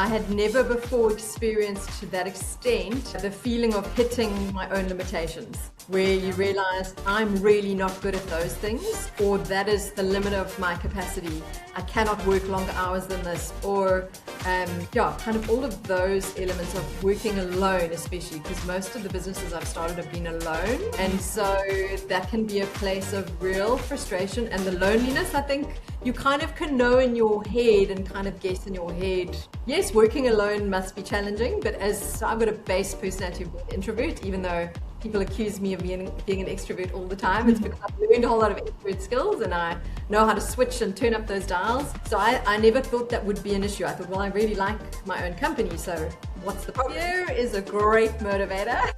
I had never before experienced to that extent the feeling of hitting my own limitations, where you realize I'm really not good at those things, or that is the limit of my capacity. I cannot work longer hours than this, or kind of all of those elements of working alone, especially because most of the businesses I've started have been alone. And so that can be a place of real frustration, and the loneliness, I think you kind of can know in your head and kind of guess in your head. Yes, working alone must be challenging, but as I've got a base personality of an introvert, even though people accuse me of being an extrovert all the time, it's because I've learned a whole lot of extrovert skills and I know how to switch and turn up those dials. So I never thought that would be an issue. I thought, well, I really like my own company, so what's the problem? Here is a great motivator.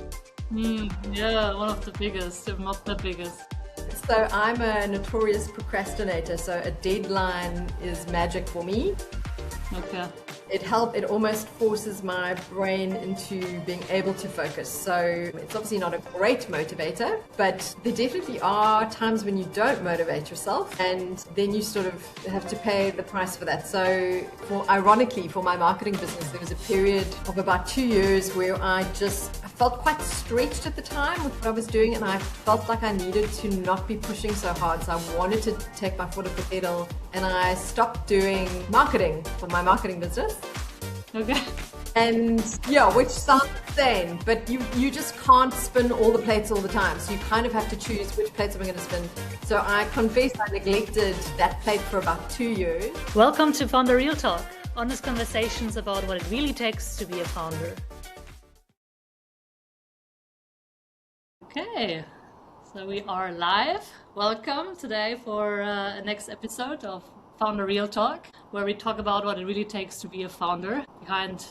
Yeah, one of the biggest, if not the biggest. So I'm a notorious procrastinator, so a deadline is magic for me. Okay. It almost forces my brain into being able to focus. So it's obviously not a great motivator, but there definitely are times when you don't motivate yourself, and then you sort of have to pay the price for that. So ironically, for my marketing business, there was a period of about 2 years where I felt quite stretched at the time with what I was doing, and I felt like I needed to not be pushing so hard. So I wanted to take my foot off the pedal, and I stopped doing marketing for my marketing business. Okay. And which sounds insane, but you just can't spin all the plates all the time. So you kind of have to choose which plates am I going to spin. So I confess I neglected that plate for about 2 years. Welcome to Founder Real Talk, honest conversations about what it really takes to be a founder. Okay, so we are live. Welcome today for a next episode of Founder Real Talk, where we talk about what it really takes to be a founder behind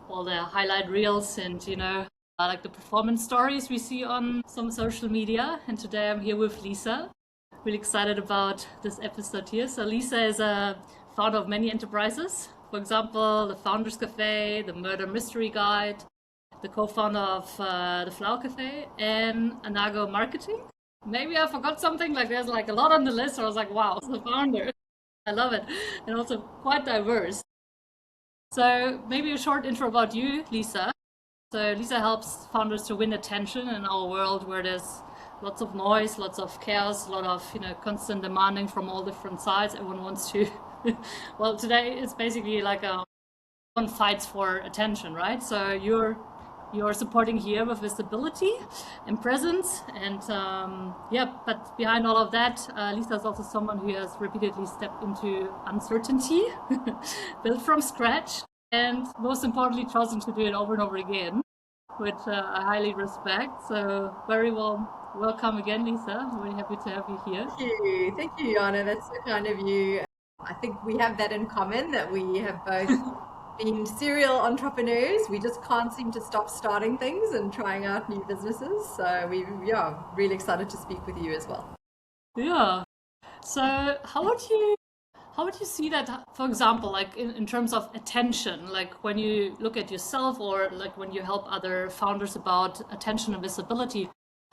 all the highlight reels and, like the performance stories we see on some social media. And today I'm here with Lisa. Really excited about this episode here. So Lisa is a founder of many enterprises. For example, the Founders Cafe, the Murder Mystery Guide, the co-founder of the Flower Cafe, and Anago Marketing. Maybe I forgot something, like there's like a lot on the list. So I was like, wow, the founder. I love it. And also quite diverse. So maybe a short intro about you, Lisa. So Lisa helps founders to win attention in our world where there's lots of noise, lots of chaos, a lot of constant demanding from all different sides. Everyone wants to, well, today it's basically like one fights for attention, right? So you're supporting here with visibility and presence, and but behind all of that, Lisa is also someone who has repeatedly stepped into uncertainty, built from scratch, and most importantly chosen to do it over and over again, which I highly respect. So very welcome again, Lisa. I'm really happy to have you here. Thank you, Jana. That's so kind of you. I think we have that in common, that we have both being serial entrepreneurs. We just can't seem to stop starting things and trying out new businesses. So really excited to speak with you as well. Yeah. So how would you see that, for example, like in terms of attention, like when you look at yourself or like when you help other founders about attention and visibility?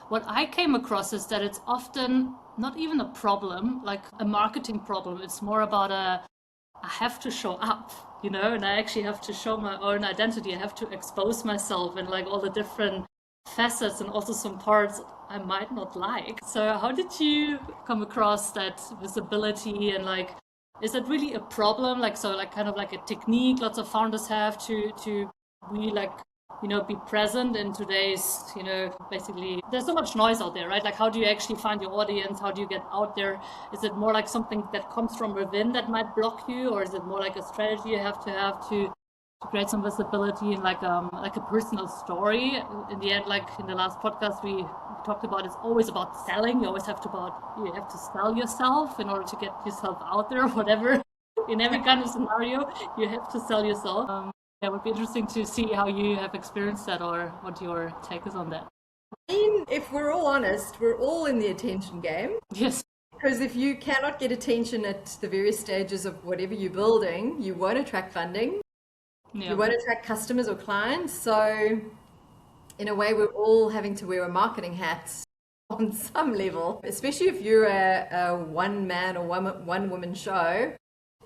What I came across is that it's often not even a problem, like a marketing problem. It's more about I have to show up, and I actually have to show my own identity. I have to expose myself and like all the different facets and also some parts I might not like. So how did you come across that visibility, and like, is that really a problem? Like, so like kind of like a technique lots of founders have to really like, be present in today's, basically there's so much noise out there, right? Like, how do you actually find your audience? How do you get out there? Is it more like something that comes from within that might block you, or is it more like a strategy you have to create some visibility and like a personal story? In the end, like in the last podcast we talked about, it's always about selling. You have to sell yourself in order to get yourself out there, whatever. In every kind of scenario, you have to sell yourself. It would be interesting to see how you have experienced that, or what your take is on that. I mean, if we're all honest, we're all in the attention game. Yes. Because if you cannot get attention at the various stages of whatever you're building, you won't attract funding. Yeah. You won't attract customers or clients. So in a way, we're all having to wear a marketing hat on some level, especially if you're a one-man or one-woman show.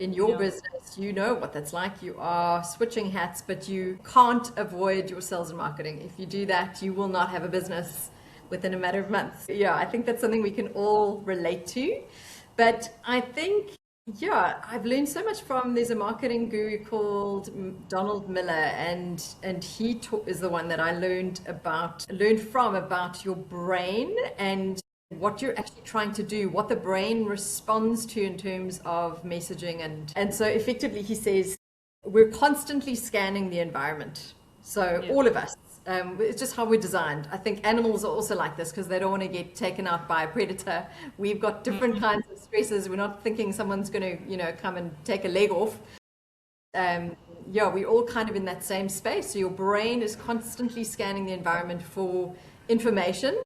In your Yeah. business, you know what that's like. You are switching hats, but you can't avoid your sales and marketing. If you do that, you will not have a business within a matter of months. Yeah, I think that's something we can all relate to. But I think, yeah, I've learned so much from, there's a marketing guru called Donald Miller, and is the one that I learned from about your brain and what you're actually trying to do, what the brain responds to in terms of messaging. And so effectively he says we're constantly scanning the environment. So Yeah. all of us, it's just how we're designed. I think animals are also like this because they don't want to get taken out by a predator. We've got different kinds of stresses. We're not thinking someone's going to, come and take a leg off. Yeah, we're all kind of in that same space. So your brain is constantly scanning the environment for information.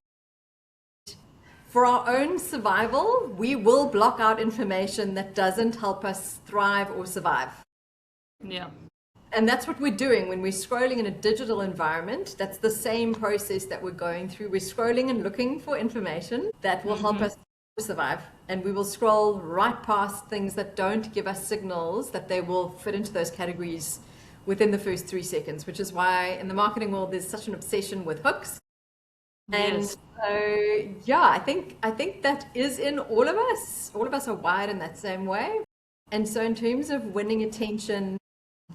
For our own survival, we will block out information that doesn't help us thrive or survive. Yeah. And that's what we're doing when we're scrolling in a digital environment. That's the same process that we're going through. We're scrolling and looking for information that will help us survive. And we will scroll right past things that don't give us signals that they will fit into those categories within the first 3 seconds, which is why in the marketing world, there's such an obsession with hooks. And Yes. so, yeah, I think that is in all of us. All of us are wired in that same way. And so in terms of winning attention,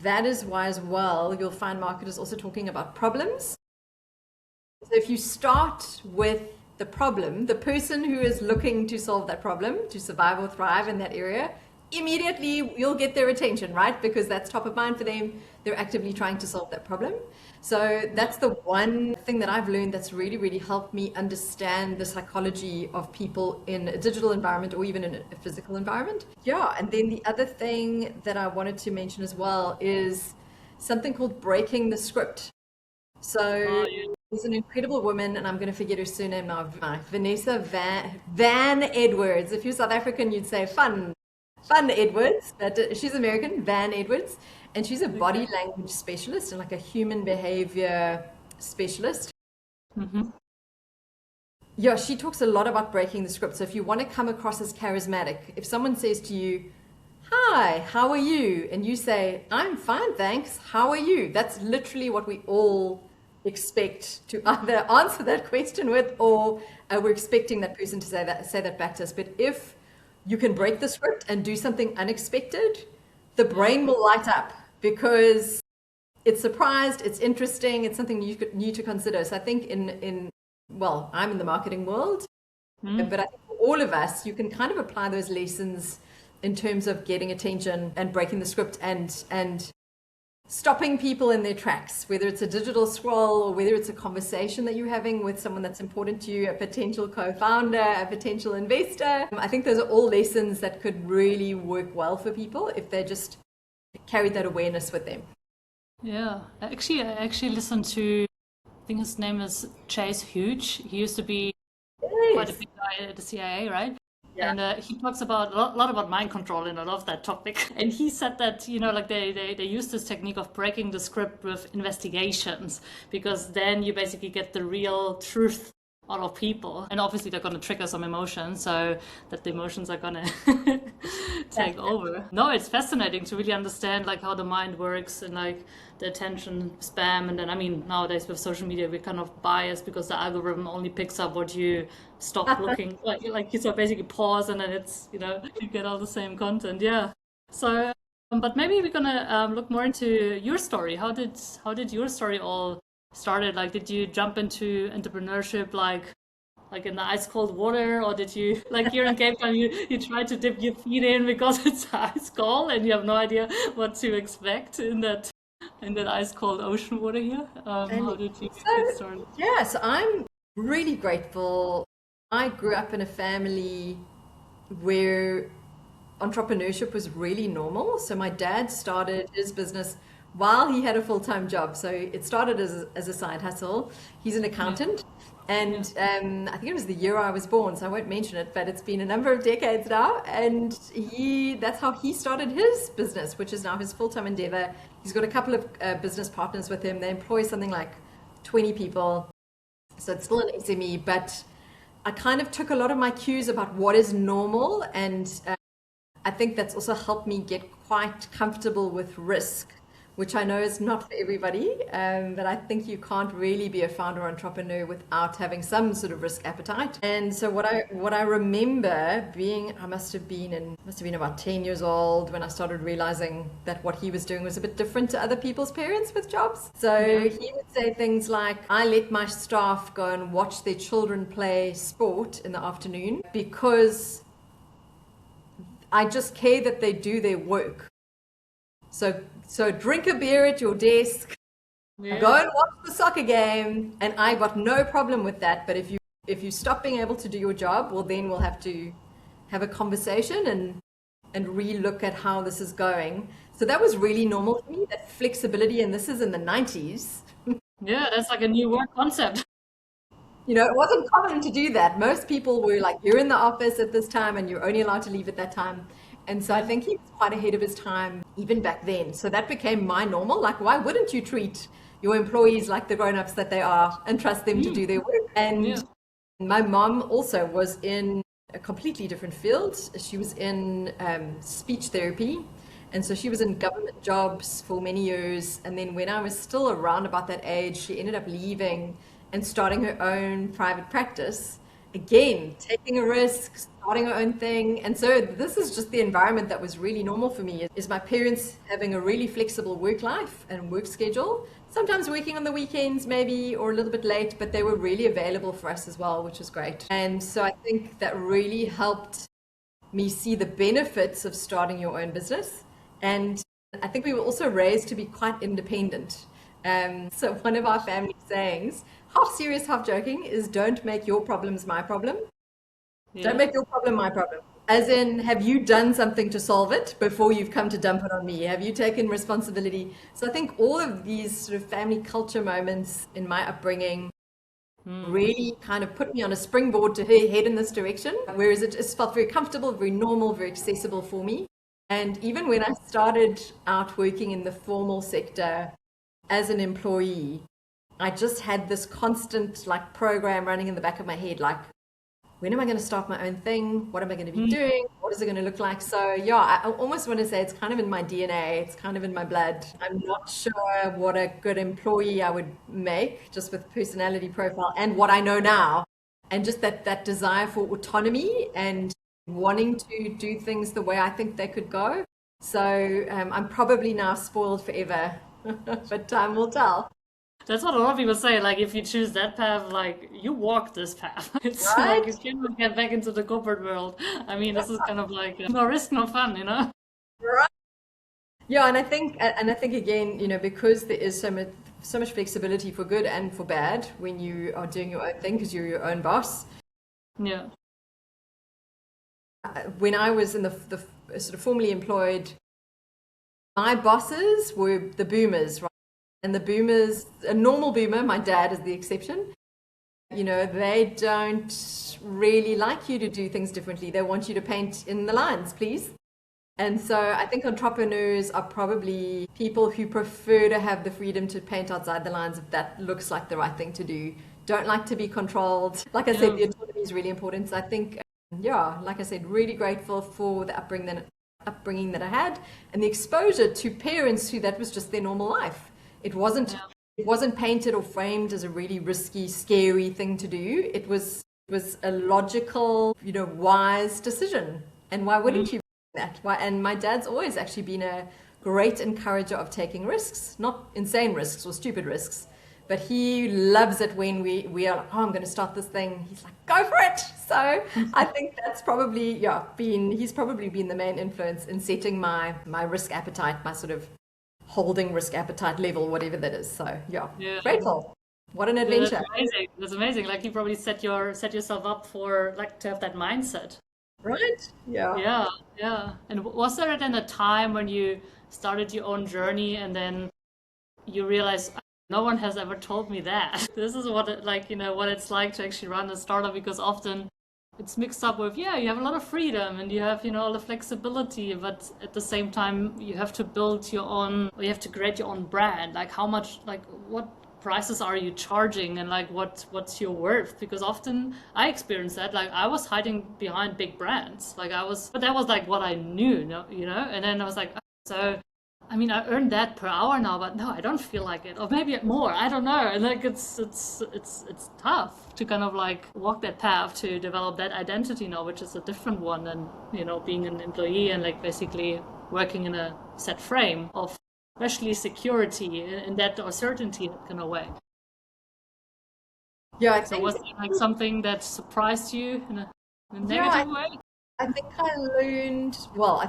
that is why as well, you'll find marketers also talking about problems. So if you start with the problem, the person who is looking to solve that problem, to survive or thrive in that area, immediately you'll get their attention, right? Because that's top of mind for them. They're actively trying to solve that problem. So that's the one thing that I've learned that's really, really helped me understand the psychology of people in a digital environment or even in a physical environment. Yeah, and then the other thing that I wanted to mention as well is something called breaking the script. So there's an incredible woman, and I'm going to forget her surname now, Vanessa Van Edwards. If you're South African, you'd say Fun Edwards, but she's American, Van Edwards, and she's a body language specialist and like a human behavior specialist. Yeah, she talks a lot about breaking the script. So if you want to come across as charismatic, if someone says to you, "Hi, how are you?" and you say, "I'm fine, thanks. How are you?" That's literally what we all expect to either answer that question with, or we're expecting that person to say that back to us. But if you can break the script and do something unexpected, the brain will light up because it's surprised, it's interesting, it's something new to consider. So I think well, I'm in the marketing world, but I think for all of us, you can kind of apply those lessons in terms of getting attention and breaking the script and stopping people in their tracks, whether it's a digital scroll or whether it's a conversation that you're having with someone that's important to you, a potential co-founder, a potential investor. I think those are all lessons that could really work well for people if they just carried that awareness with them. Yeah. I actually listened to, I think his name is Chase Huge. He used to be quite a big guy at the CIA, right? Yeah. And he talks about a lot about mind control, and I love that topic. And he said that, like they use this technique of breaking the script with investigations, because then you basically get the real truth out of people. And obviously they're going to trigger some emotions, so that the emotions are going to take over. No, it's fascinating to really understand like how the mind works and like the attention span. And then, I mean, nowadays with social media, we're kind of biased because the algorithm only picks up what you stop looking. like you so basically pause, and then it's, you get all the same content. Yeah. So, but maybe we're gonna look more into your story. How did your story all started? Like, did you jump into entrepreneurship like in the ice cold water, or did you, like here in Cape Town, you try to dip your feet in because it's ice cold and you have no idea what to expect in that ice cold ocean water here? How did you get started? Yeah, so I'm really grateful. I grew up in a family where entrepreneurship was really normal. So my dad started his business while he had a full-time job. So it started as a side hustle. He's an accountant. And I think it was the year I was born, so I won't mention it, but it's been a number of decades now. And that's how he started his business, which is now his full-time endeavor. He's got a couple of business partners with him. They employ something like 20 people. So it's still an SME, but I kind of took a lot of my cues about what is normal and I think that's also helped me get quite comfortable with risk, which I know is not for everybody, but I think you can't really be a founder or entrepreneur without having some sort of risk appetite. And so what I remember being, I must have been about 10 years old when I started realizing that what he was doing was a bit different to other people's parents with jobs. So he would say things like, I let my staff go and watch their children play sport in the afternoon because I just care that they do their work. So drink a beer at your desk, go and watch the soccer game, and I got no problem with that. But if you stop being able to do your job, well, then we'll have to have a conversation and re-look at how this is going. So that was really normal for me, that flexibility, and this is in the 90s. Yeah, that's like a new work concept. You know, it wasn't common to do that. Most people were like, you're in the office at this time and you're only allowed to leave at that time. And so I think he was quite ahead of his time even back then. So that became my normal. Like, why wouldn't you treat your employees like the grown-ups that they are and trust them to do their work? And my mom also was in a completely different field. She was in speech therapy. And so she was in government jobs for many years. And then when I was still around about that age, she ended up leaving and starting her own private practice. Again, taking a risk, starting her own thing. And so this is just the environment that was really normal for me, is my parents having a really flexible work life and work schedule, sometimes working on the weekends maybe, or a little bit late, but they were really available for us as well, which was great. And so I think that really helped me see the benefits of starting your own business. And I think we were also raised to be quite independent. So one of our family sayings, half serious, half joking, is don't make your problems my problem. Don't make your problem my problem. As in, have you done something to solve it before you've come to dump it on me? Have you taken responsibility? So I think all of these sort of family culture moments in my upbringing really kind of put me on a springboard to head in this direction, whereas it just felt very comfortable, very normal, very accessible for me. And even when I started out working in the formal sector as an employee, I just had this constant like program running in the back of my head, like, when am I going to start my own thing? What am I going to be doing? What is it going to look like? So yeah, I almost want to say it's kind of in my DNA. It's kind of in my blood. I'm not sure what a good employee I would make just with personality profile and what I know now. And just that desire for autonomy and wanting to do things the way I think they could go. So I'm probably now spoiled forever, but time will tell. That's what a lot of people say. Like, if you choose that path, like, you walk this path. It's Right? like you cannot get back into the corporate world. I mean, this is kind of like no risk, no fun, you know? Right. Yeah, and I think again, you know, because there is so much flexibility for good and for bad when you are doing your own thing because you're your own boss. Yeah. When I was in the sort of formally employed, my bosses were the boomers, right? And the boomers, a normal boomer, my dad is the exception. You know, they don't really like you to do things differently. They want you to paint in the lines, please. And so I think entrepreneurs are probably people who prefer to have the freedom to paint outside the lines if that looks like the right thing to do. Don't like to be controlled. Like I said, the autonomy is really important. So I think, yeah, like I said, really grateful for the upbringing that I had and the exposure to parents who that was just their normal life. It wasn't painted or framed as a really risky, scary thing to do. It was a logical, you know, wise decision. And why wouldn't you do that? Why? And my dad's always actually been a great encourager of taking risks, not insane risks or stupid risks, but he loves it when we are like, oh, I'm going to start this thing. He's like, go for it. So I think that's probably, he's probably been the main influence in setting my risk appetite, my sort of holding risk appetite level, whatever that is. So yeah. Grateful. What an adventure. That's amazing. That's amazing. Like, you probably set yourself up for, like, to have that mindset. Right? Yeah. Yeah. And was there then a time when you started your own journey and then you realized no one has ever told me that? This is what what it's like to actually run a startup, because often it's mixed up with, you have a lot of freedom and you have, all the flexibility, but at the same time you have to build your own, or you have to create your own brand. Like, how much, like, what prices are you charging, and like what's your worth? Because often I experienced that, like I was hiding behind big brands, like but that was like what I knew, and then I was like, so I mean, I earned that per hour now, but no, I don't feel like it, or maybe more. I don't know. And like, it's tough to kind of like walk that path to develop that identity now, which is a different one than being an employee and like basically working in a set frame of especially security in that, or certainty in a way. Yeah, I So think was it like something that surprised you in a yeah, negative way? I think I learned, well,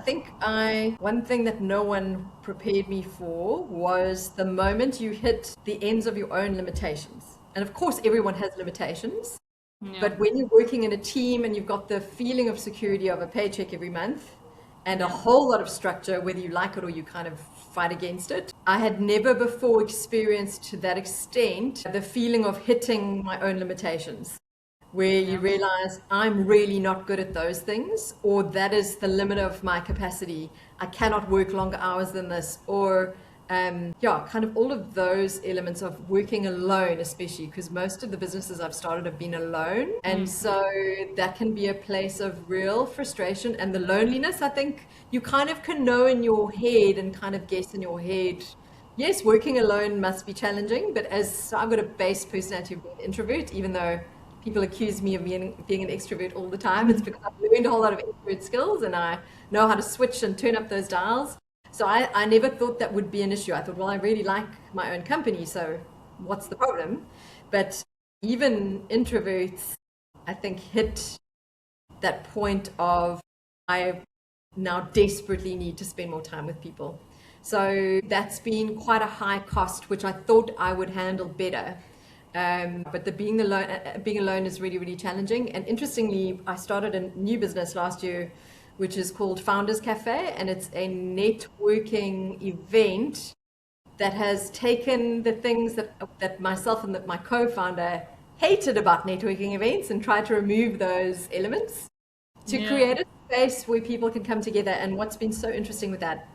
one thing that no one prepared me for was the moment you hit the ends of your own limitations. And of course, everyone has limitations, Yeah, but when you're working in a team and you've got the feeling of security of a paycheck every month and a yeah, whole lot of structure, whether you like it or you kind of fight against it, I had never before experienced to that extent the feeling of hitting my own limitations, where you yeah, realize I'm really not good at those things, or that is the limit of my capacity. I cannot work longer hours than this, or yeah, kind of all of those elements of working alone, especially because most of the businesses I've started have been alone. And so that can be a place of real frustration and the loneliness. I think you kind of can know in your head and kind of guess in your head. Yes, working alone must be challenging, but as I've got a base personality of being an introvert, even though people accuse me of being an extrovert all the time, it's because I've learned a whole lot of extrovert skills and I know how to switch and turn up those dials. So I never thought that would be an issue. I thought, well, I really like my own company, so what's the problem? But even introverts, I think, hit that point of I now desperately need to spend more time with people. So that's been quite a high cost, which I thought I would handle better. But being alone is really, really challenging. And interestingly, I started a new business last year, which is called Founders Cafe, and it's a networking event that has taken the things that myself and my co-founder hated about networking events and tried to remove those elements to yeah, create a space where people can come together. And what's been so interesting with that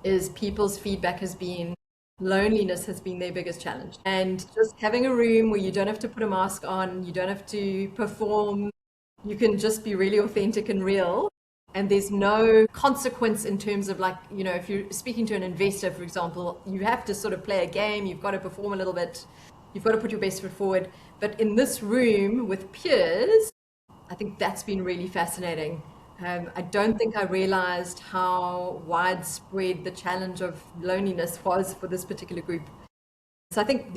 is people's feedback has been loneliness has been their biggest challenge. And just having a room where you don't have to put a mask on, you don't have to perform, you can just be really authentic and real. And there's no consequence in terms of like, if you're speaking to an investor, for example, you have to sort of play a game, you've got to perform a little bit, you've got to put your best foot forward. But in this room with peers, I think that's been really fascinating. I don't think I realized how widespread the challenge of loneliness was for this particular group. So I think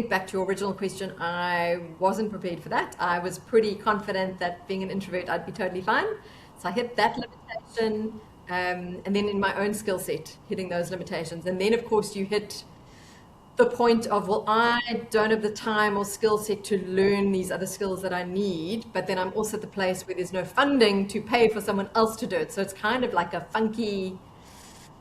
back to your original question, I wasn't prepared for that. I was pretty confident that being an introvert, I'd be totally fine. So I hit that limitation, and then in my own skill set, hitting those limitations. And then, of course, you hit the point of, well, I don't have the time or skill set to learn these other skills that I need, but then I'm also at the place where there's no funding to pay for someone else to do it. So it's kind of like a funky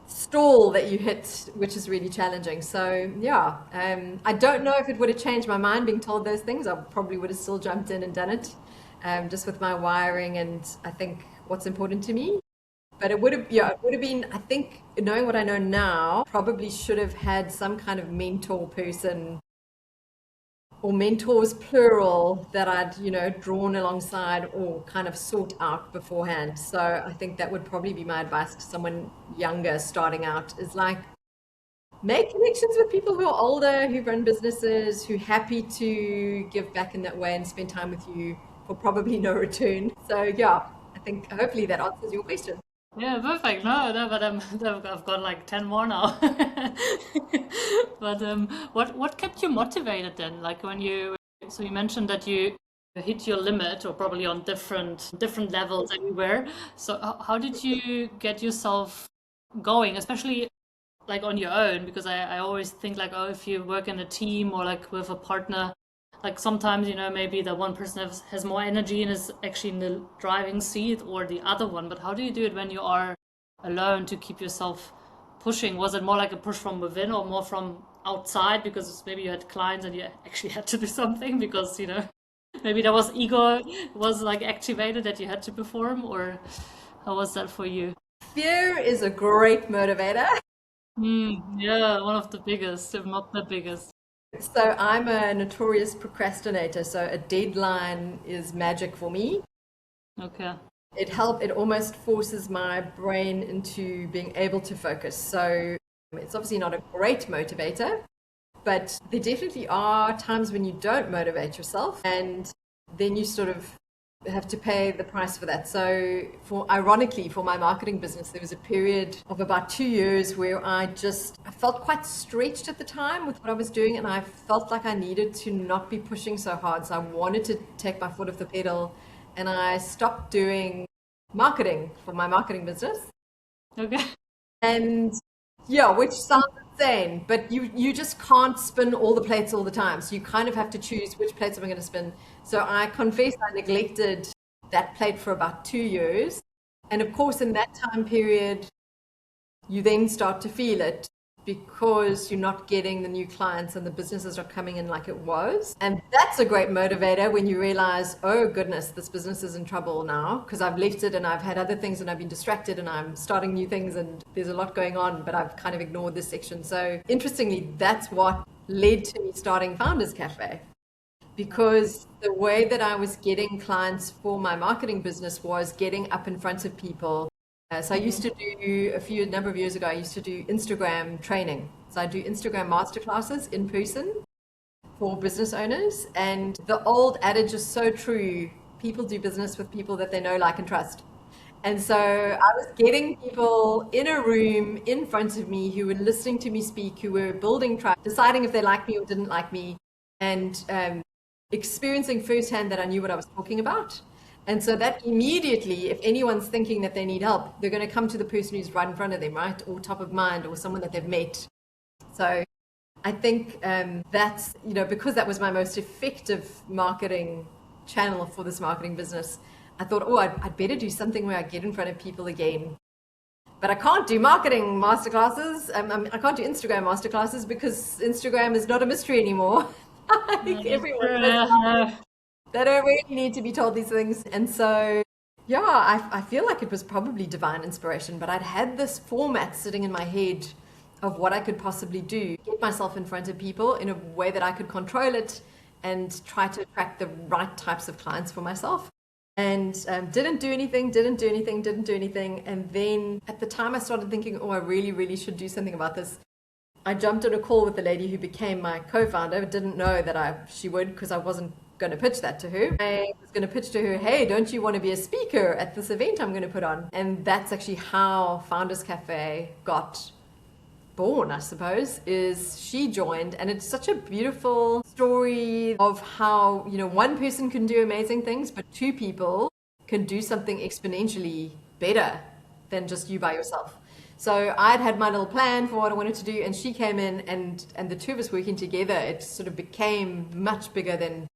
stall that you hit, which is really challenging. So yeah, I don't know if it would have changed my mind being told those things. I probably would have still jumped in and done it, just with my wiring and I think what's important to me. But it would have been, I think, knowing what I know now, probably should have had some kind of mentor person or mentors plural that I'd, drawn alongside or kind of sought out beforehand. So I think that would probably be my advice to someone younger starting out is like, make connections with people who are older, who run businesses, who are happy to give back in that way and spend time with you for probably no return. So yeah, I think hopefully that answers your question. yeah, perfect. No, but I've got like 10 more now. But what kept you motivated then? Like so you mentioned that you hit your limit, or probably on different levels everywhere. So how did you get yourself going, especially like on your own? Because I always think like, oh, if you work in a team or like with a partner, like sometimes maybe the one person has more energy and is actually in the driving seat, or the other one. But how do you do it when you are alone to keep yourself pushing? Was it more like a push from within or more from outside, because maybe you had clients and you actually had to do something because maybe there was ego was like activated that you had to perform? Or how was that for you? Fear is a great motivator. Yeah, one of the biggest, if not the biggest. So I'm a notorious procrastinator. So a deadline is magic for me. Okay. It almost forces my brain into being able to focus. So it's obviously not a great motivator, but there definitely are times when you don't motivate yourself, and then you sort of have to pay the price for that. So ironically, for my marketing business, there was a period of about 2 years where I felt quite stretched at the time with what I was doing, and I felt like I needed to not be pushing so hard. So I wanted to take my foot off the pedal, and I stopped doing marketing for my marketing business. Okay. And yeah, which sounds insane, but you just can't spin all the plates all the time. So you kind of have to choose which plates am I going to spin. So I confess I neglected that plate for about 2 years. And of course, in that time period, you then start to feel it because you're not getting the new clients and the businesses are coming in like it was. And that's a great motivator when you realize, oh goodness, this business is in trouble now because I've left it and I've had other things and I've been distracted and I'm starting new things and there's a lot going on, but I've kind of ignored this section. So interestingly, that's what led to me starting Founders Cafe, because the way that I was getting clients for my marketing business was getting up in front of people. So I used to do, a number of years ago, I used to do Instagram training. So I do Instagram masterclasses in person for business owners. And the old adage is so true. People do business with people that they know, like, and trust. And so I was getting people in a room in front of me who were listening to me speak, who were building trust, deciding if they liked me or didn't like me, and experiencing firsthand that I knew what I was talking about. And so that immediately, if anyone's thinking that they need help, they're going to come to the person who's right in front of them, right? Or top of mind, or someone that they've met. So I think that's, because that was my most effective marketing channel for this marketing business, I thought, oh, I'd better do something where I get in front of people again. But I can't do marketing masterclasses. I can't do Instagram masterclasses because Instagram is not a mystery anymore. I think everyone knows. They don't really need to be told these things. And so, yeah, I feel like it was probably divine inspiration, but I'd had this format sitting in my head of what I could possibly do, get myself in front of people in a way that I could control it and try to attract the right types of clients for myself. And didn't do anything. And then at the time I started thinking, oh, I really, really should do something about this. I jumped on a call with the lady who became my co-founder. Didn't know that she would, because I wasn't going to pitch that to her. I was going to pitch to her, hey, don't you want to be a speaker at this event I'm going to put on? And that's actually how Founders Cafe got born, I suppose, is she joined. And it's such a beautiful story of how, one person can do amazing things, but two people can do something exponentially better than just you by yourself. So I'd had my little plan for what I wanted to do, and she came in, and the two of us working together, it sort of became much bigger than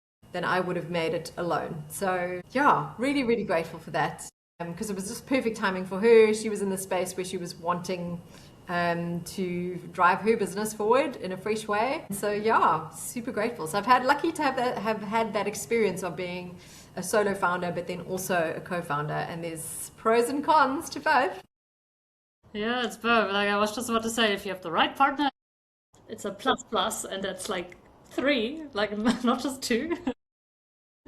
I would have made it alone. So yeah, really, really grateful for that, because it was just perfect timing for her. She was in the space where she was wanting to drive her business forward in a fresh way. So yeah, super grateful. So lucky to have had that experience of being a solo founder, but then also a co-founder, and there's pros and cons to both. Yeah, it's both. Like I was just about to say, if you have the right partner, it's a plus, and that's like 3, like not just 2.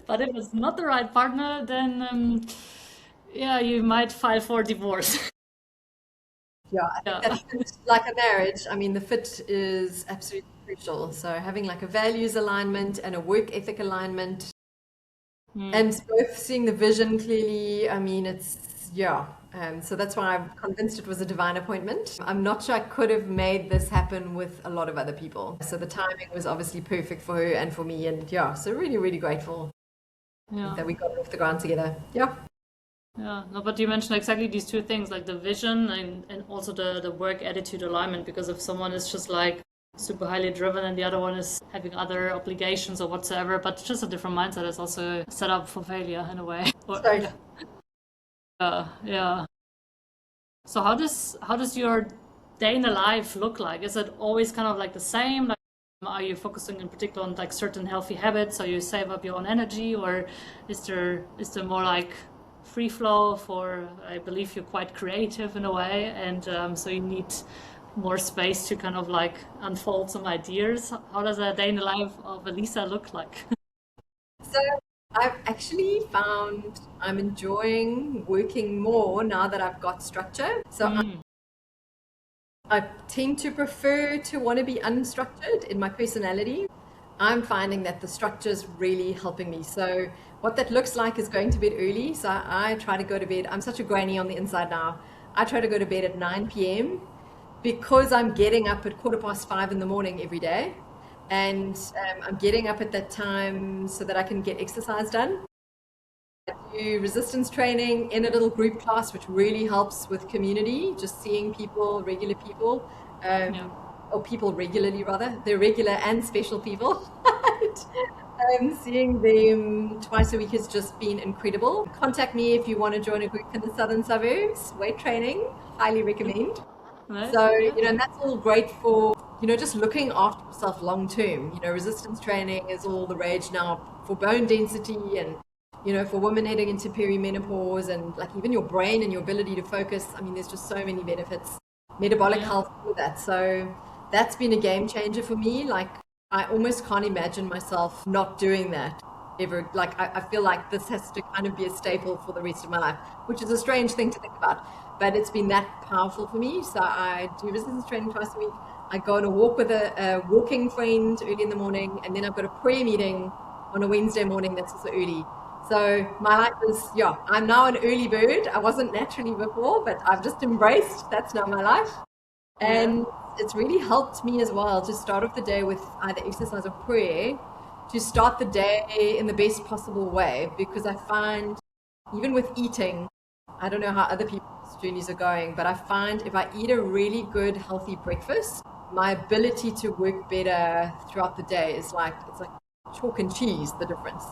But if it's not the right partner, then yeah, you might file for divorce. Yeah, I think that's like a marriage. I mean, the fit is absolutely crucial. So having like a values alignment and a work ethic alignment, and both seeing the vision clearly. I mean, so that's why I'm convinced it was a divine appointment. I'm not sure I could have made this happen with a lot of other people. So the timing was obviously perfect for her and for me. And yeah, so really, really grateful that we got off the ground together. Yeah. Yeah, no, but you mentioned exactly these 2 things, like the vision and also the work attitude alignment, because if someone is just like super highly driven and the other one is having other obligations or whatsoever, but just a different mindset, is also set up for failure in a way. Yeah. So how does your day in the life look like? Is it always kind of like the same? Like, are you focusing in particular on like certain healthy habits, so you save up your own energy, or is there more like free flow? For I believe you're quite creative in a way, and so you need more space to kind of like unfold some ideas. How does a day in the life of Elisa look like? So I've actually found I'm enjoying working more now that I've got structure. I tend to prefer to want to be unstructured in my personality. I'm finding that the structure is really helping me. So what that looks like is going to bed early. So I try to go to bed. I'm such a granny on the inside now. I try to go to bed at 9 p.m. because I'm getting up at 5:15 in the morning every day. And I'm getting up at that time so that I can get exercise done. I do resistance training in a little group class, which really helps with community, just seeing people, regular people, or people regularly rather. They're regular and special people. Seeing them twice a week has just been incredible. Contact me if you want to join a group in the southern suburbs. Weight training, highly recommend. Right. So, and that's all great for, just looking after yourself long term. Resistance training is all the rage now for bone density and, for women heading into perimenopause and like even your brain and your ability to focus. I mean, there's just so many benefits, metabolic health for that. So that's been a game changer for me. Like I almost can't imagine myself not doing that ever. Like I feel like this has to kind of be a staple for the rest of my life, which is a strange thing to think about, but it's been that powerful for me. So I do resistance training twice a week. I go on a walk with a walking friend early in the morning, and then I've got a prayer meeting on a Wednesday morning that's also early. So my life is, I'm now an early bird. I wasn't naturally before, but I've just embraced that's now my life. And it's really helped me as well to start off the day with either exercise or prayer, to start the day in the best possible way, because I find even with eating, I don't know how other people's journeys are going, but I find if I eat a really good, healthy breakfast, my ability to work better throughout the day is it's like chalk and cheese, the difference.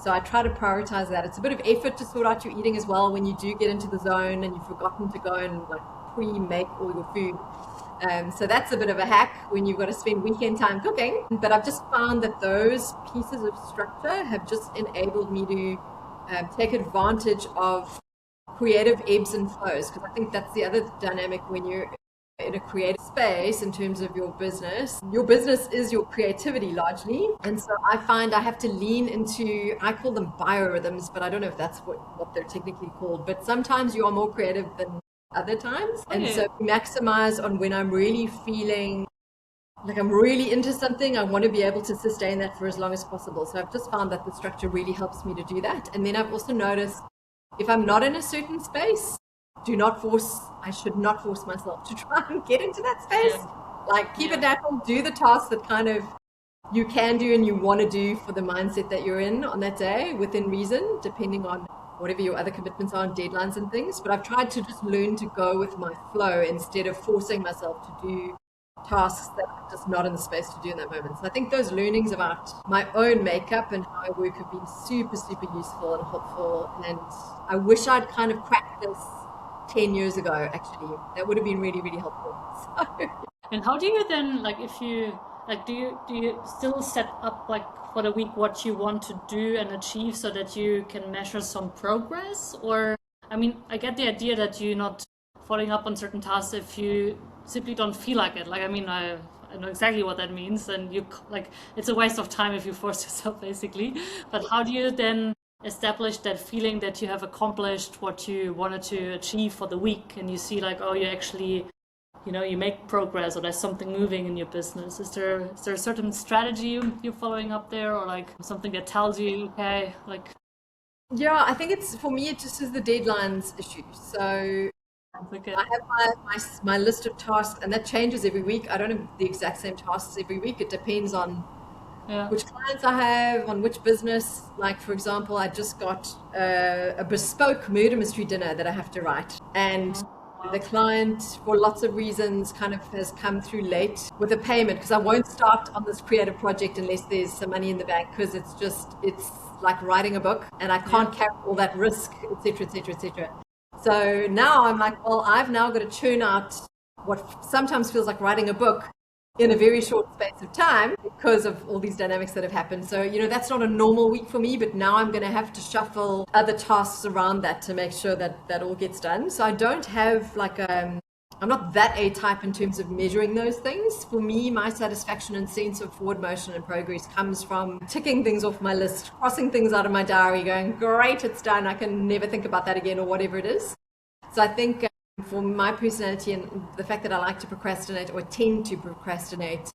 So I try to prioritize that. It's a bit of effort to sort out your eating as well when you do get into the zone and you've forgotten to go and like pre-make all your food. So that's a bit of a hack when you've got to spend weekend time cooking. But I've just found that those pieces of structure have just enabled me to take advantage of creative ebbs and flows, because I think that's the other dynamic when you're in a creative space in terms of your business. Your business is your creativity largely. And so I find I have to lean into, I call them biorhythms, but I don't know if that's what they're technically called. But sometimes you are more creative than other times. And so maximize on when I'm really feeling like I'm really into something, I want to be able to sustain that for as long as possible. So I've just found that the structure really helps me to do that. And then I've also noticed if I'm not in a certain space, I should not force myself to try and get into that space. Like keep it natural, do the tasks that kind of you can do and you want to do for the mindset that you're in on that day within reason, depending on whatever your other commitments are and deadlines and things. But I've tried to just learn to go with my flow instead of forcing myself to do tasks that I'm just not in the space to do in that moment. So I think those learnings about my own makeup and how I work have been super, super useful and helpful. And I wish I'd kind of cracked this 10 years ago, actually. That would have been really, really helpful. So. And how do you then, like, if you, like, do you still set up, like, for the week what you want to do and achieve so that you can measure some progress? Or, I mean, I get the idea that you're not following up on certain tasks if you simply don't feel like it. Like, I mean, I know exactly what that means. And you, like, it's a waste of time if you force yourself, basically. But how do you then establish that feeling that you have accomplished what you wanted to achieve for the week, and you see like, oh, you actually, you make progress, or there's something moving in your business? Is there a certain strategy you're following up there, or like something that tells you, okay, like? Yeah, I think for me, it just is the deadlines issue. So okay. I have my list of tasks, and that changes every week. I don't have the exact same tasks every week. It depends on which clients I have, on which business. Like, for example, I just got a bespoke murder mystery dinner that I have to write. And the client, for lots of reasons, kind of has come through late with a payment, because I won't start on this creative project unless there's some money in the bank, because it's like writing a book, and I can't carry all that risk, etc., etc., etc. So now I'm like, well, I've now got to churn out what sometimes feels like writing a book in a very short space of time because of all these dynamics that have happened. So, that's not a normal week for me, but now I'm going to have to shuffle other tasks around that to make sure that that all gets done. So I don't have like a I'm not that A-type in terms of measuring those things. For me, my satisfaction and sense of forward motion and progress comes from ticking things off my list, crossing things out of my diary, going, great, it's done. I can never think about that again, or whatever it is. So I think for my personality and the fact that I like to procrastinate or tend to procrastinate,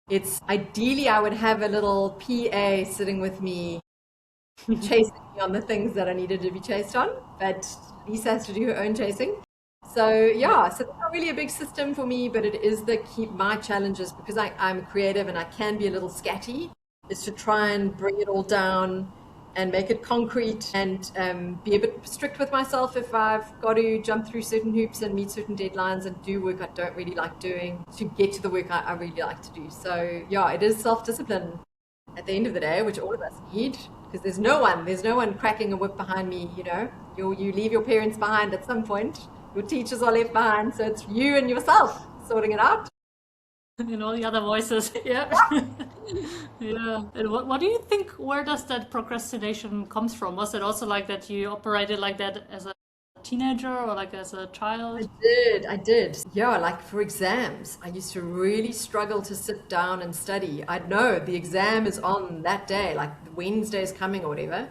it's ideally I would have a little PA sitting with me, chasing me on the things that I needed to be chased on, but Lisa has to do her own chasing. So yeah, so it's not really a big system for me, but it is the keep my challenges because I'm creative and I can be a little scatty, is to try and bring it all down and make it concrete and be a bit strict with myself if I've got to jump through certain hoops and meet certain deadlines and do work I don't really like doing to get to the work I really like to do. So yeah, it is self-discipline at the end of the day, which all of us need, because there's no one cracking a whip behind me, you know. You leave your parents behind at some point. Your teachers are left behind, so it's you and yourself sorting it out. And all the other voices. Yeah. Yeah. And what do you think, where does that procrastination comes from? Was it also like that you operated like that as a teenager or like as a child? I did. Yeah, like for exams, I used to really struggle to sit down and study. I'd know the exam is on that day, like Wednesday's coming or whatever.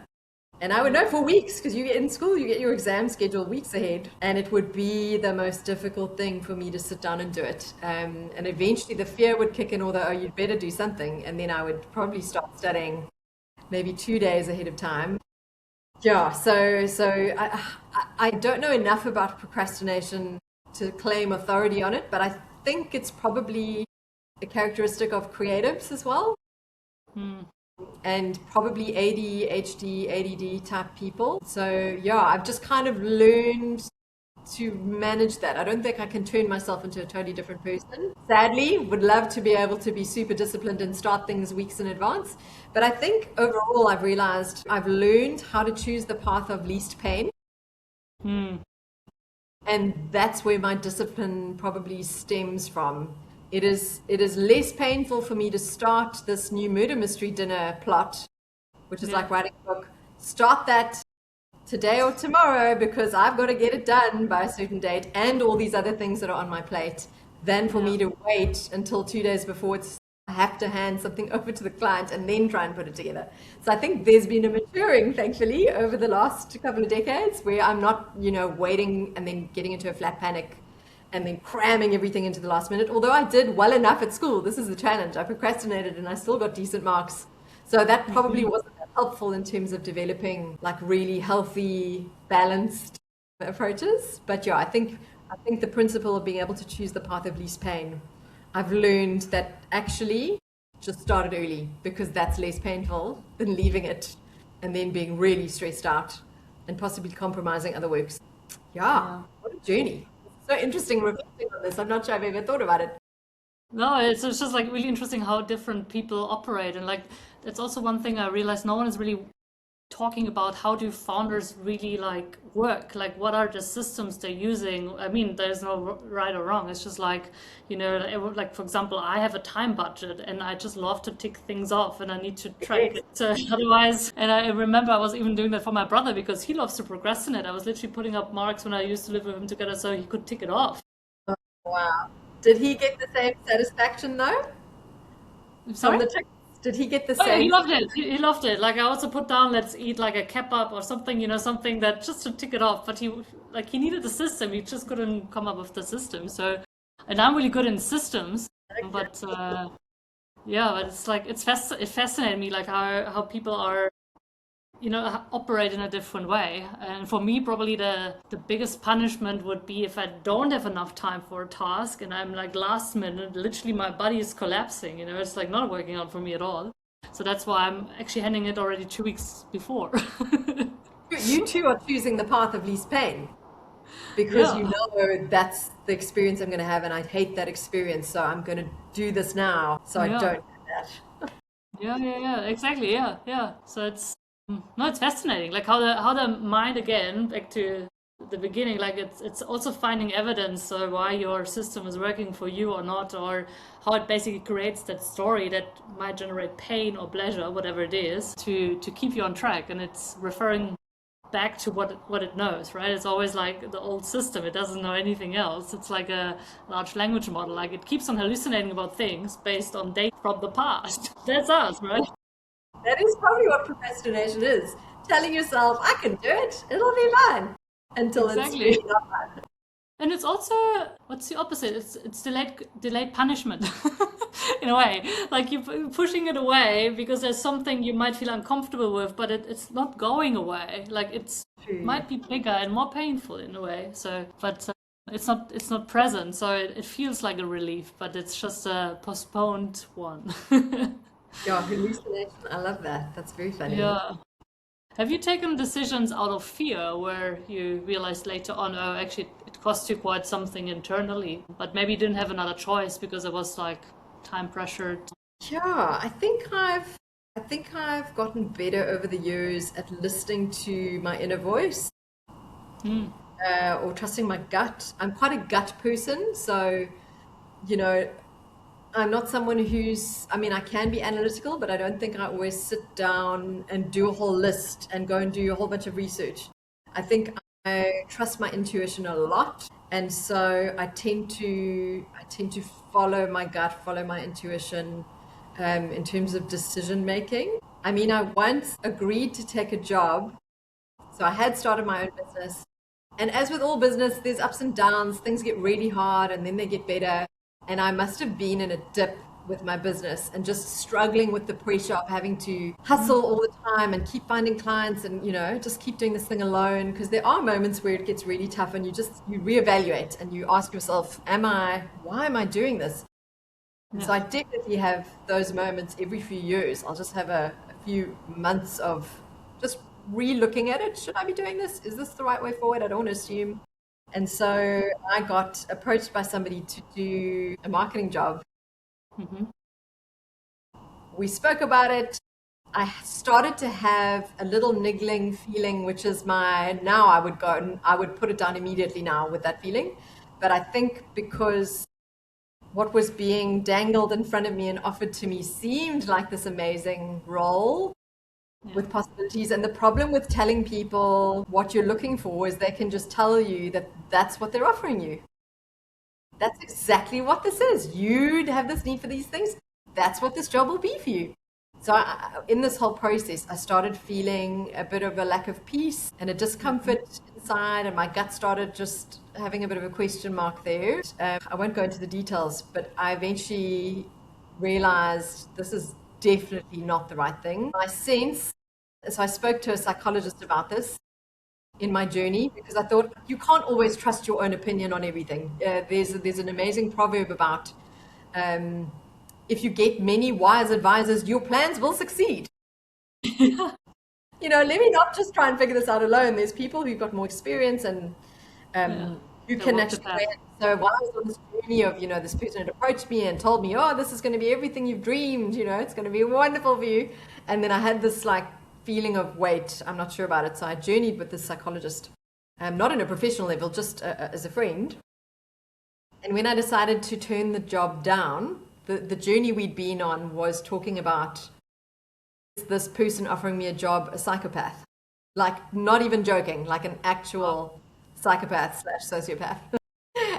And I would know for weeks, because you get in school, you get your exam schedule weeks ahead. And it would be the most difficult thing for me to sit down and do it. And eventually the fear would kick in, although, oh, you'd better do something. And then I would probably start studying maybe 2 days ahead of time. Yeah, so I don't know enough about procrastination to claim authority on it, but I think it's probably a characteristic of creatives as well. And probably ADHD, ADD type people. So yeah, I've just kind of learned to manage that. I don't think I can turn myself into a totally different person. Sadly, would love to be able to be super disciplined and start things weeks in advance. But I think overall, I've realized I've learned how to choose the path of least pain. And that's where my discipline probably stems from. It is less painful for me to start this new murder mystery dinner plot, which is like writing a book. Start that today or tomorrow because I've got to get it done by a certain date and all these other things that are on my plate, than for me to wait until 2 days before I have to hand something over to the client and then try and put it together. So I think there's been a maturing, thankfully, over the last couple of decades where I'm not, waiting and then getting into a flat panic and then cramming everything into the last minute. Although I did well enough at school, this is the challenge. I procrastinated and I still got decent marks. So that probably wasn't that helpful in terms of developing like really healthy, balanced approaches. But yeah, I think the principle of being able to choose the path of least pain, I've learned that actually just start it early because that's less painful than leaving it and then being really stressed out and possibly compromising other works. Yeah. What a journey. So interesting reflecting on this. I'm not sure I've ever thought about it. No, it's just like really interesting how different people operate. And like, that's also one thing I realized no one is really talking about how do founders really like work? Like, what are the systems they're using? I mean, there's no right or wrong. It's just like, like for example, I have a time budget and I just love to tick things off and I need to track it. So otherwise, and I remember I was even doing that for my brother because he loves to procrastinate. I was literally putting up marks when I used to live with him together so he could tick it off. Wow. Did he get the same satisfaction though? Sorry? From the tick? Did he get the Oh yeah, same? he loved it. He loved it. Like I also put down, let's eat like a kebab or something, something that just to tick it off. But he needed the system. He just couldn't come up with the system. So, and I'm really good in systems, but but it's like it fascinated me like how people are, operate in a different way. And for me, probably the biggest punishment would be if I don't have enough time for a task and I'm like last minute, literally my body is collapsing, it's like not working out for me at all. So that's why I'm actually handing it already 2 weeks before. You two are choosing the path of least pain because you know that's the experience I'm going to have and I hate that experience. So I'm going to do this now so I don't do that. Yeah, exactly. Yeah. So it's fascinating, like how the mind, again, back to the beginning, like it's also finding evidence why your system is working for you or not, or how it basically creates that story that might generate pain or pleasure, whatever it is, to keep you on track. And it's referring back to what it knows, right? It's always like the old system. It doesn't know anything else. It's like a large language model. Like it keeps on hallucinating about things based on data from the past. That's us, right? That is probably what procrastination is. Telling yourself, I can do it, it'll be fine. Until Exactly. it's really not fine. And it's also, what's the opposite? It's delayed punishment in a way. Like you're pushing it away because there's something you might feel uncomfortable with, but it's not going away. Like might be bigger and more painful in a way. So, but it's not present. So it feels like a relief, but it's just a postponed one. Yeah, hallucination. I love that. That's very funny. Yeah. Have you taken decisions out of fear where you realized later on, oh, actually it cost you quite something internally, but maybe you didn't have another choice because it was like time pressured? Yeah, I think I've gotten better over the years at listening to my inner voice, or trusting my gut. I'm quite a gut person, so you know, I'm not someone I can be analytical, but I don't think I always sit down and do a whole list and go and do a whole bunch of research. I think I trust my intuition a lot. And so I tend to follow my gut, follow my intuition, in terms of decision making. I mean, I once agreed to take a job. So I had started my own business. And as with all business, there's ups and downs. Things get really hard and then they get better. And I must have been in a dip with my business and just struggling with the pressure of having to hustle all the time and keep finding clients and, just keep doing this thing alone. Because there are moments where it gets really tough and you reevaluate and you ask yourself, why am I doing this? And so I definitely have those moments every few years. I'll just have a few months of just re-looking at it. Should I be doing this? Is this the right way forward? I don't want to assume. And so I got approached by somebody to do a marketing job. Mm-hmm. We spoke about it. I started to have a little niggling feeling, which is now I would go and I would put it down immediately now with that feeling. But I think because what was being dangled in front of me and offered to me seemed like this amazing role with possibilities. And the problem with telling people what you're looking for is they can just tell you that that's what they're offering you. That's exactly what this is. You'd have this need for these things. That's what this job will be for you. So in this whole process, I started feeling a bit of a lack of peace and a discomfort inside, and my gut started just having a bit of a question mark there. I won't go into the details, but I eventually realized this is definitely not the right thing. So I spoke to a psychologist about this in my journey because I thought you can't always trust your own opinion on everything. There's an amazing proverb about if you get many wise advisors, your plans will succeed. Let me not just try and figure this out alone. There's people who've got more experience and who can actually. So while I was on this journey of, this person had approached me and told me, oh, this is going to be everything you've dreamed, it's going to be wonderful for you. And then I had this feeling of, wait, I'm not sure about it. So I journeyed with this psychologist, not on a professional level, just as a friend. And when I decided to turn the job down, the journey we'd been on was talking about this person offering me a job, a psychopath, not even joking, like an actual psychopath / sociopath.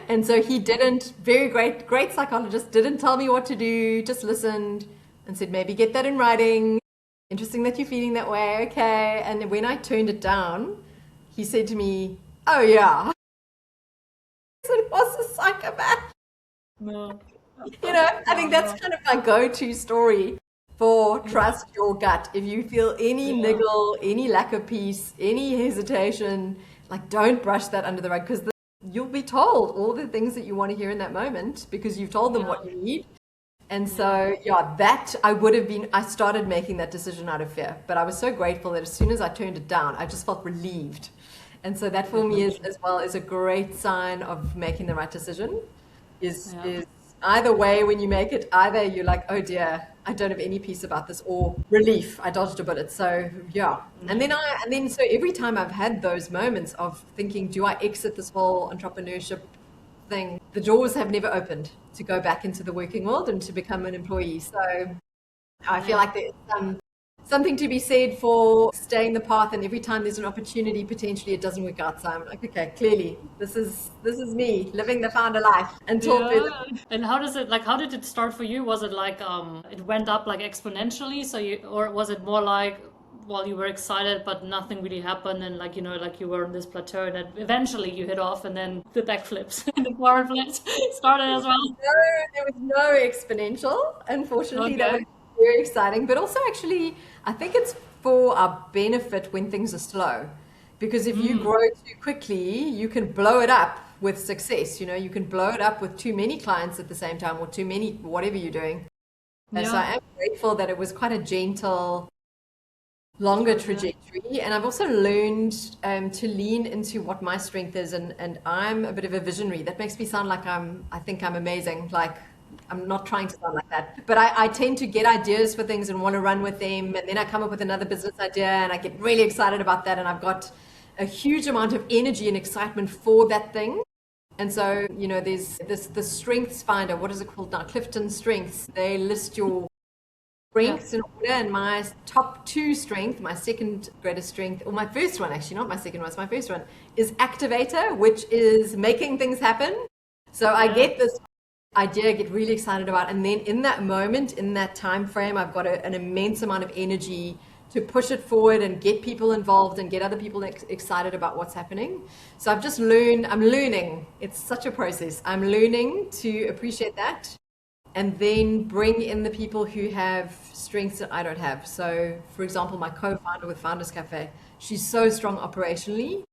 And so he very great psychologist, didn't tell me what to do, just listened and said, maybe get that in writing. Interesting that you're feeling that way. Okay. And when I turned it down, he said to me, oh yeah, it was a psychopath. No. I think that's kind of my go-to story for trust your gut. If you feel any niggle, any lack of peace, any hesitation, don't brush that under the rug because you'll be told all the things that you want to hear in that moment because you've told them what you need. And so, I started making that decision out of fear, but I was so grateful that as soon as I turned it down, I just felt relieved. And so that for me is a great sign of making the right decision is either way when you make it, either you're like, oh dear, I don't have any peace about this, or relief, I dodged a bullet. So yeah. And then so every time I've had those moments of thinking, do I exit this whole entrepreneurship thing? The doors have never opened to go back into the working world and to become an employee. So I feel like there's something to be said for staying the path, and every time there's an opportunity, potentially it doesn't work out. So I'm like, okay, clearly this is me living the founder life until further. Yeah. And how does it like how did it start for you? Was it like it went up like exponentially? So you or was it more like well you were excited but nothing really happened and like like you were on this plateau and then eventually you hit off and then the backflips and the forward flips started as well? No, there was no exponential. Unfortunately, that was Okay. very exciting. But also, actually, I think it's for our benefit when things are slow. Because if you Mm, grow too quickly, you can blow it up with success. You can blow it up with too many clients at the same time or too many, whatever you're doing. So yeah. I am grateful that it was quite a gentle, longer Start, yeah. trajectory. And I've also learned to lean into what my strength is. And I'm a bit of a visionary. That makes me sound like I think I'm amazing. Like, I'm not trying to sound like that. But I tend to get ideas for things and want to run with them. And then I come up with another business idea and I get really excited about that. And I've got a huge amount of energy and excitement for that thing. And so, there's the Strengths Finder. What is it called now? Clifton Strengths. They list your Yeah. strengths in order, and my top two strength, my second greatest strength, or my first one actually, not my second one, it's my first one, is activator, which is making things happen. So I Yeah. get this idea, I get really excited about, and then in that moment, in that time frame, I've got an immense amount of energy to push it forward and get people involved and get other people excited about what's happening. So I'm learning. It's such a process. I'm learning to appreciate that and then bring in the people who have strengths that I don't have. So, for example, my co-founder with Founders Cafe, she's so strong operationally,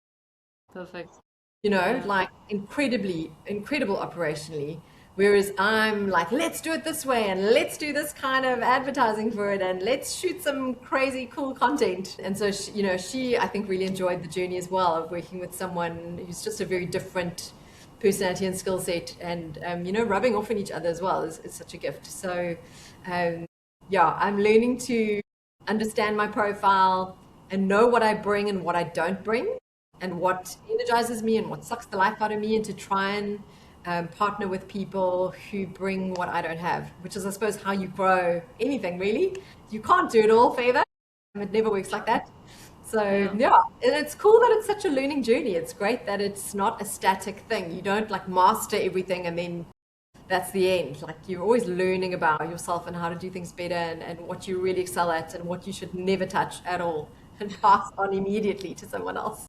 Perfect. Yeah. like incredible operationally. Whereas I'm like, let's do it this way and let's do this kind of advertising for it and let's shoot some crazy cool content. And so, she I think really enjoyed the journey as well of working with someone who's just a very different personality and skill set and, rubbing off on each other as well is such a gift. So, um, yeah, I'm learning to understand my profile and know what I bring and what I don't bring and what energizes me and what sucks the life out of me and to try and partner with people who bring what I don't have, which is, I suppose, how you grow anything really. You can't do it all favor. It never works like that. So Yeah. yeah, and it's cool that it's such a learning journey. It's great that it's not a static thing. You don't like master everything and then that's the end. Like you're always learning about yourself and how to do things better and what you really excel at and what you should never touch at all and pass on immediately to someone else.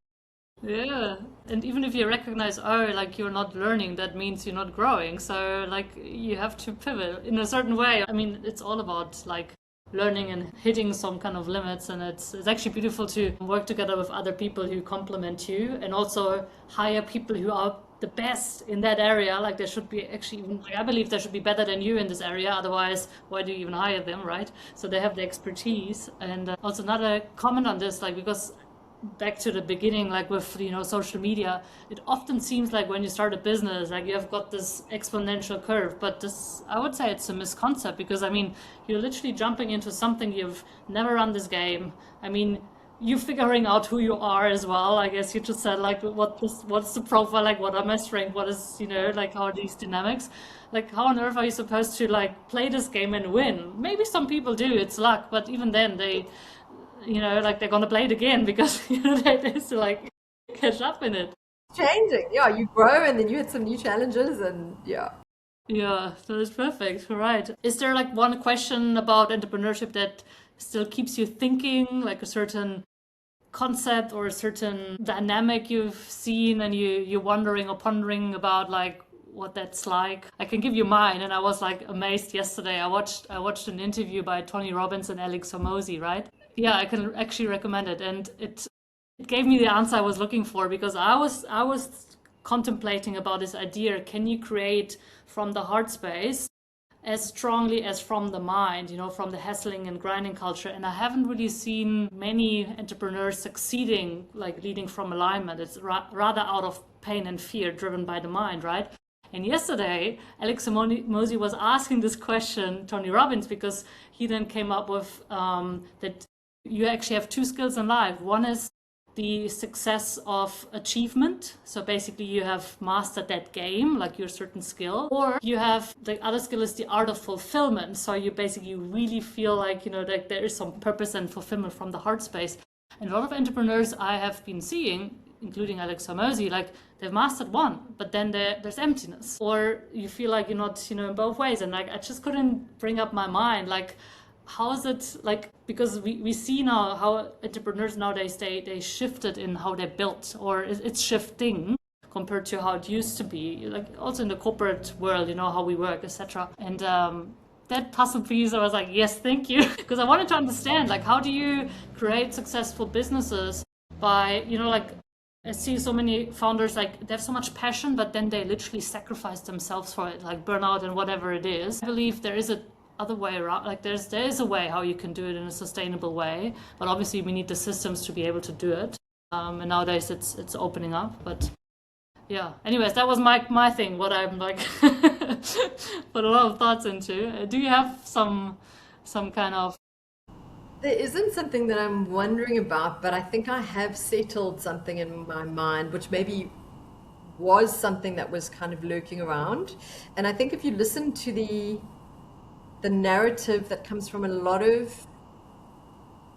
Yeah, and even if you recognize, oh, like you're not learning, that means you're not growing. So, like, you have to pivot in a certain way. I mean, it's all about like learning and hitting some kind of limits, and it's actually beautiful to work together with other people who complement you, and also hire people who are the best in that area. Like, there should be actually even, like, I believe they should be better than you in this area. Otherwise, why do you even hire them, right? So they have the expertise. And also another comment on this, like, because back to the beginning, like with social media, it often seems like when you start a business, like you have got this exponential curve, but this, I would say, it's a misconcept, because I mean, you're literally jumping into something you've never run this game. I mean, you figuring out who you are as well. I guess you just said like what's the profile, like what are my strengths, what is, like how are these dynamics, like how on earth are you supposed to like play this game and win? Maybe some people do, it's luck, but even then they, like they're gonna play it again because they have to like catch up in it. Changing. Yeah, you grow and then you hit some new challenges and yeah. Yeah, that is perfect. Right. Is there like one question about entrepreneurship that still keeps you thinking, like a certain concept or a certain dynamic you've seen and you're wondering or pondering about, like what that's like? I can give you mine, and I was like amazed yesterday. I watched an interview by Tony Robbins and Alex Hormozy, right? Yeah, I can actually recommend it, and it gave me the answer I was looking for, because I was contemplating about this idea: can you create from the heart space as strongly as from the mind, from the hustling and grinding culture? And I haven't really seen many entrepreneurs succeeding, like leading from alignment. It's rather out of pain and fear, driven by the mind, right? And yesterday, Alex Hormozy was asking this question, Tony Robbins, because he then came up with that you actually have two skills in life. One is the success of achievement. So basically you have mastered that game, like your certain skill, or you have the other skill is the art of fulfillment. So you basically really feel like, like there is some purpose and fulfillment from the heart space. And a lot of entrepreneurs I have been seeing, including Alex Hormozi, like they've mastered one, but then there's emptiness, or you feel like you're not, in both ways. And like, I just couldn't bring up my mind, like, how is it, like, because we see now how entrepreneurs nowadays, they shifted in how they built, or it's shifting compared to how it used to be, like also in the corporate world, how we work, etc. And that puzzle piece, I was like, yes, thank you. Because I wanted to understand, like, how do you create successful businesses by, like, I see so many founders, like, they have so much passion, but then they literally sacrifice themselves for it, like burnout and whatever it is. I believe there is a other way around, like there is a way how you can do it in a sustainable way, but obviously we need the systems to be able to do it, and nowadays it's opening up. But yeah, anyways, that was my thing, what I'm like put a lot of thoughts into. Do you have some kind of... There isn't something that I'm wondering about, but I think I have settled something in my mind, which maybe was something that was kind of lurking around. And I think if you listen to the narrative that comes from a lot of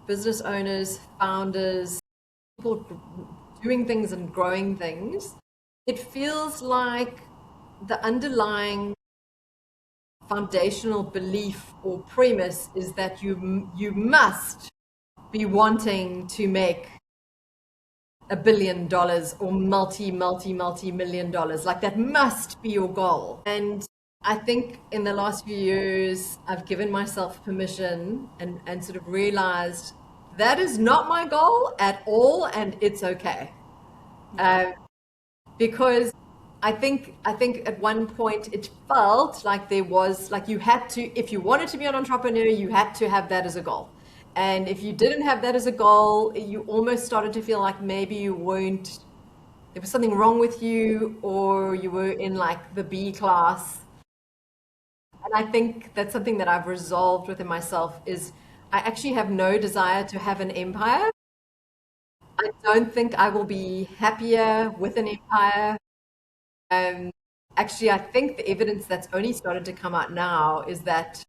business owners, founders, people doing things and growing things, it feels like the underlying foundational belief or premise is that you must be wanting to make $1 billion or multi-million dollars. Like that must be your goal. And I think in the last few years, I've given myself permission and sort of realized that is not my goal at all, and it's okay. Because I think at one point it felt like there was, like you had to, if you wanted to be an entrepreneur, you had to have that as a goal. And if you didn't have that as a goal, you almost started to feel like maybe you weren't, there was something wrong with you, or you were in like the B class. And I think that's something that I've resolved within myself is I actually have no desire to have an empire. I don't think I will be happier with an empire. Actually, I think the evidence that's only started to come out now is that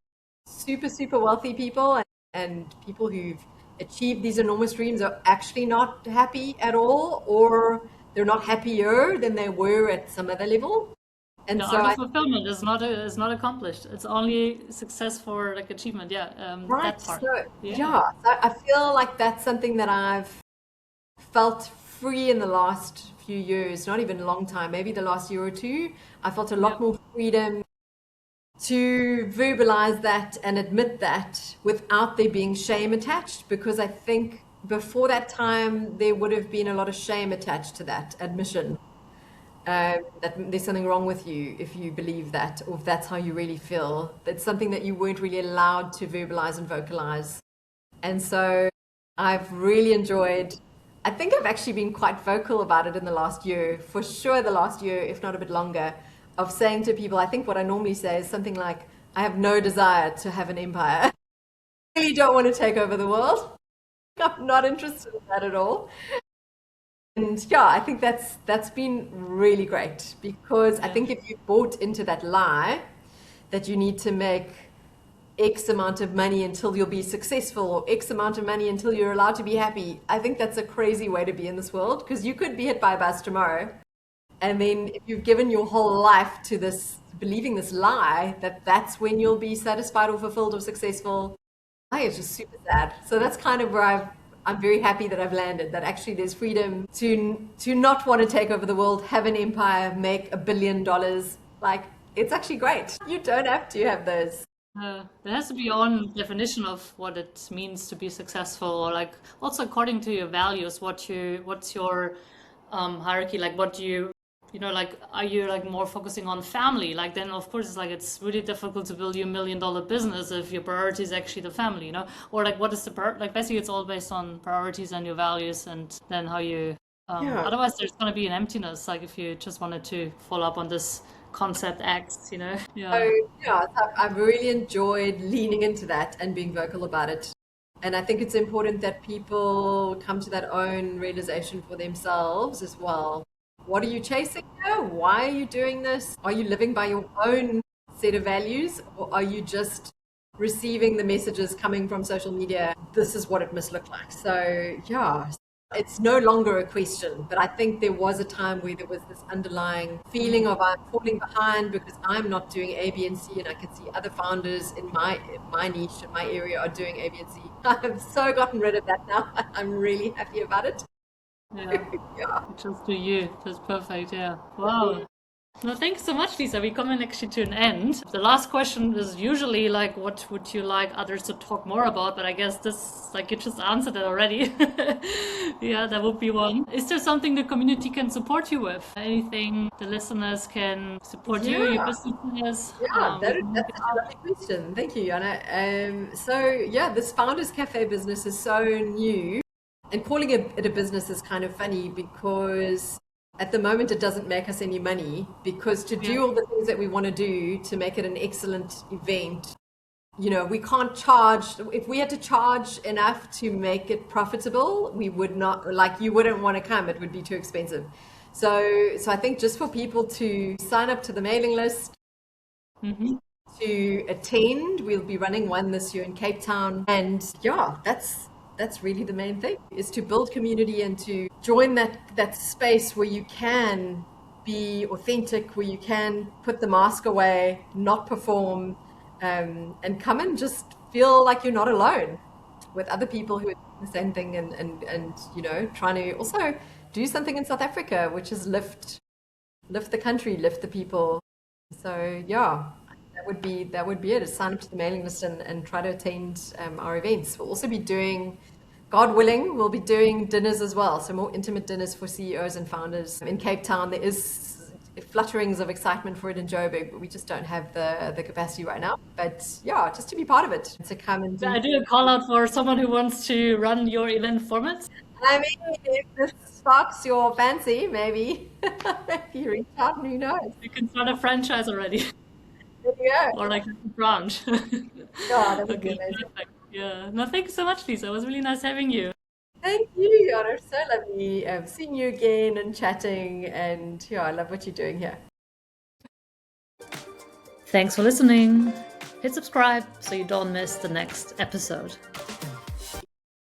super wealthy people and people who've achieved these enormous dreams are actually not happy at all, or they're not happier than they were at some other level. And The so art of I, fulfillment is not accomplished. It's only success for like achievement. Yeah, right, that part. so Yeah. so I feel like that's something that I've felt free in the last few years, not even a long time, maybe the last year or two. I felt a lot Yeah. more freedom to verbalize that and admit that without there being shame attached, because I think before that time there would have been a lot of shame attached to that admission, that there's something wrong with you if you believe that, or if that's how you really feel. That's something that you weren't really allowed to verbalize and vocalize. And so I've really enjoyed, I think I've actually been quite vocal about it in the last year, for sure the last year, if not a bit longer, of saying to people, I think what I normally say is something like, I have no desire to have an empire. I really don't want to take over the world. I'm not interested in that at all. And yeah, I think that's been really great, because I Yeah. think if you bought into that lie that you need to make X amount of money until you'll be successful, or X amount of money until you're allowed to be happy, I think that's a crazy way to be in this world, because you could be hit by a bus tomorrow. And then if you've given your whole life to this, believing this lie, that that's when you'll be satisfied or fulfilled or successful, I think it's just super sad. So that's kind of where I'm very happy that I've landed, that actually there's freedom to not want to take over the world, have an empire, make $1 billion. Like, it's actually great. You don't have to have those. There has to be your own definition of what it means to be successful, or like also according to your values, what's your hierarchy, like what do like, are you like more focusing on family? Like then of course it's like it's really difficult to build your $1 million business if your priority is actually the family, or like what is like basically it's all based on priorities and your values, and then how you Yeah. otherwise there's going to be an emptiness, like if you just wanted to follow up on this concept X, So yeah. yeah, I've really enjoyed leaning into that and being vocal about it. And I think it's important that people come to that own realization for themselves as well. What are you chasing here? Why are you doing this? Are you living by your own set of values, or are you just receiving the messages coming from social media? This is what it must look like. So, yeah, it's no longer a question, but I think there was a time where there was this underlying feeling of I'm falling behind because I'm not doing A, B, and C, and I can see other founders in my niche, in my area, are doing A, B, and C. I've so gotten rid of that now. I'm really happy about it. Yeah, Yeah. just do you. That's perfect. Yeah. Wow. No, thanks so much, Lisa. We're coming actually to an end. The last question is usually like, what would you like others to talk more about? But I guess this, like, you just answered it already. Yeah, that would be one. Is there something the community can support you with? Anything the listeners can support you, your Yeah. businesses? Yeah, that's such a lovely question. Thank you, Anna. This Founders Cafe business is so new, and calling it a business is kind of funny because at the moment it doesn't make us any money, because to Yeah. do all the things that we want to do to make it an excellent event, we can't charge. If we had to charge enough to make it profitable, we would not, like, you wouldn't want to come, it would be too expensive. So I think just for people to sign up to the mailing list, Mm-hmm. to attend. We'll be running one this year in Cape Town. And yeah, that's really the main thing, is to build community and to join that space where you can be authentic, where you can put the mask away, not perform, and come and just feel like you're not alone with other people who are doing the same thing, and trying to also do something in South Africa, which is lift the country, lift the people. So yeah, that would be it. Is sign up to the mailing list and try to attend our events. We'll also be doing, God willing, we'll be doing dinners as well. So more intimate dinners for CEOs and founders in Cape Town. There is flutterings of excitement for it in Joburg, but we just don't have the capacity right now. But yeah, just to be part of it, to come and I do a call out for someone who wants to run your event formats. I mean, if this sparks your fancy, maybe if you reach out, who knows? You can start a franchise already, There you go. or like a branch. Yeah, that would be Okay, amazing. perfect. Yeah. No, thank you so much, Lisa. It was really nice having you. Thank you, Yana. So lovely seeing you again and chatting. And yeah, I love what you're doing here. Thanks for listening. Hit subscribe so you don't miss the next episode.